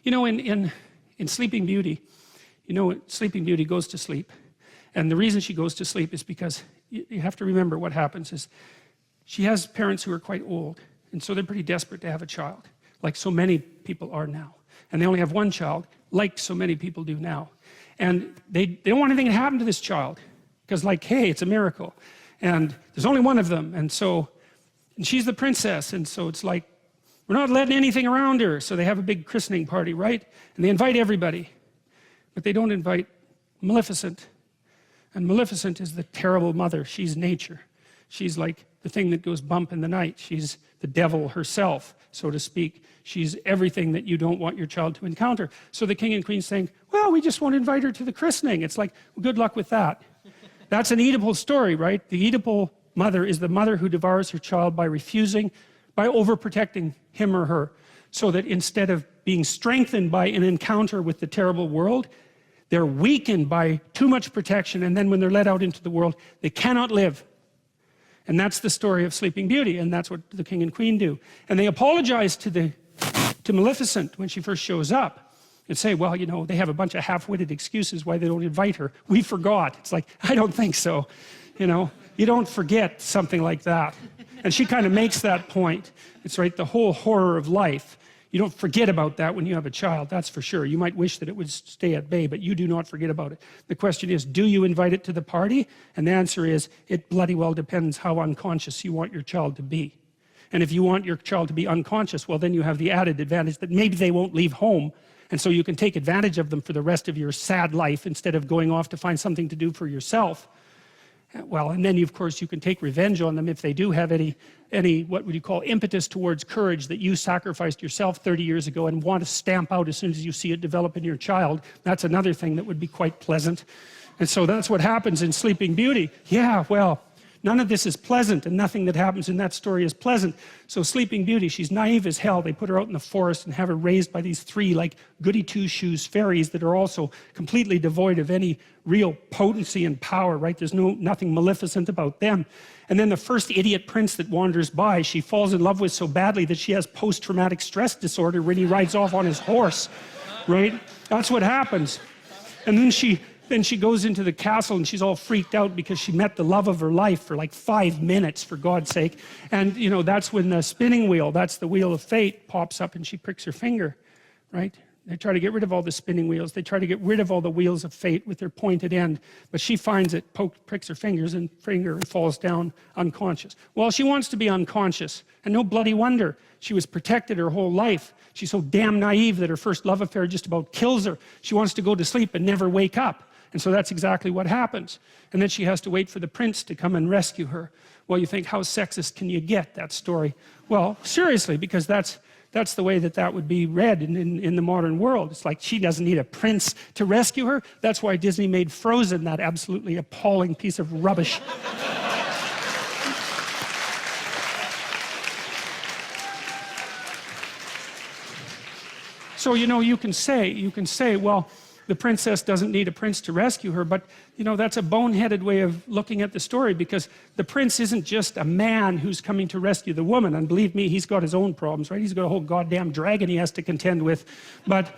You know, in Sleeping Beauty, you know, Sleeping Beauty goes to sleep. And the reason she goes to sleep is because you have to remember what happens is she has parents who are quite old. And so they're pretty desperate to have a child, like so many people are now. And they only have one child, like so many people do now. And they don't want anything to happen to this child. Because like, hey, it's a miracle. And there's only one of them. And she's the princess. And so it's like, we're not letting anything around her. So they have a big christening party, right? And they invite everybody. But they don't invite Maleficent. And Maleficent is the terrible mother. She's nature. She's like the thing that goes bump in the night. She's the devil herself, so to speak. She's everything that you don't want your child to encounter. So the king and queen's saying, well, we just won't invite her to the christening. It's like, well, good luck with that. That's an Oedipal story, right? The Oedipal mother is the mother who devours her child by refusing, by overprotecting him or her, so that instead of being strengthened by an encounter with the terrible world, they're weakened by too much protection, and then when they're let out into the world, they cannot live. And that's the story of Sleeping Beauty, and that's what the king and queen do. And they apologize to Maleficent when she first shows up and say, well, you know, they have a bunch of half-witted excuses why they don't invite her. We forgot. It's like, I don't think so. You know, you don't forget something like that. And she kind of makes that point. It's right, the whole horror of life. You don't forget about that when you have a child, that's for sure. You might wish that it would stay at bay, but you do not forget about it. The question is, do you invite it to the party? And the answer is, it bloody well depends how unconscious you want your child to be. And if you want your child to be unconscious, well, then you have the added advantage that maybe they won't leave home, and so you can take advantage of them for the rest of your sad life instead of going off to find something to do for yourself. Well, and then of course you can take revenge on them if they do have any what would you call impetus towards courage that you sacrificed yourself 30 years ago and want to stamp out as soon as you see it develop in your child. That's another thing that would be quite pleasant. And so that's what happens in Sleeping Beauty. Yeah, well, none of this is pleasant, and nothing that happens in that story is pleasant. So Sleeping Beauty, she's naive as hell. They put her out in the forest and have her raised by these three like goody two-shoes fairies that are also completely devoid of any real potency and power, right? There's nothing maleficent about them. And then the first idiot prince that wanders by, she falls in love with so badly that she has post-traumatic stress disorder when he rides off on his horse, right? That's what happens. And then she goes into the castle and she's all freaked out because she met the love of her life for like 5 minutes, for God's sake. And you know, that's when the spinning wheel, that's the wheel of fate, pops up and she pricks her finger, right? They try to get rid of all the spinning wheels. They try to get rid of all the wheels of fate with their pointed end, but she finds it, pricks her fingers and falls down unconscious. Well, she wants to be unconscious, and no bloody wonder. She was protected her whole life. She's so damn naive that her first love affair just about kills her. She wants to go to sleep and never wake up. And so that's exactly what happens. And then she has to wait for the prince to come and rescue her. Well, you think, how sexist can you get, that story? Well, seriously, because that's the way that would be read in the modern world. It's like she doesn't need a prince to rescue her. That's why Disney made Frozen that absolutely appalling piece of rubbish. So, you know, you can say, well, the princess doesn't need a prince to rescue her, but you know, that's a boneheaded way of looking at the story, because the prince isn't just a man who's coming to rescue the woman. And believe me, he's got his own problems, right? He's got a whole goddamn dragon he has to contend with. But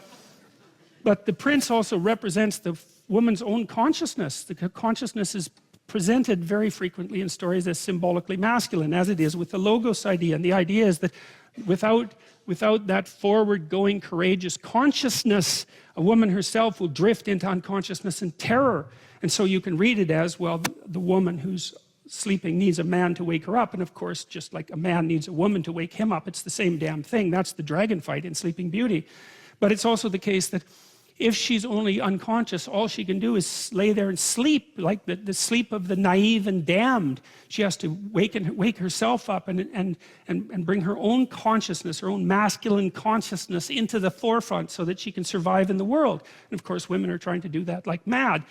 the prince also represents the woman's own consciousness. The consciousness is presented very frequently in stories as symbolically masculine, as it is with the logos idea. And the idea is that without that forward-going, courageous consciousness, a woman herself will drift into unconsciousness and terror. And so you can read it as, well, the woman who's sleeping needs a man to wake her up. And of course, just like a man needs a woman to wake him up, it's the same damn thing. That's the dragon fight in Sleeping Beauty. But it's also the case that if she's only unconscious, all she can do is lay there and sleep, like the sleep of the naive and damned. She has to wake herself up and bring her own consciousness, her own masculine consciousness into the forefront so that she can survive in the world. And of course, women are trying to do that like mad.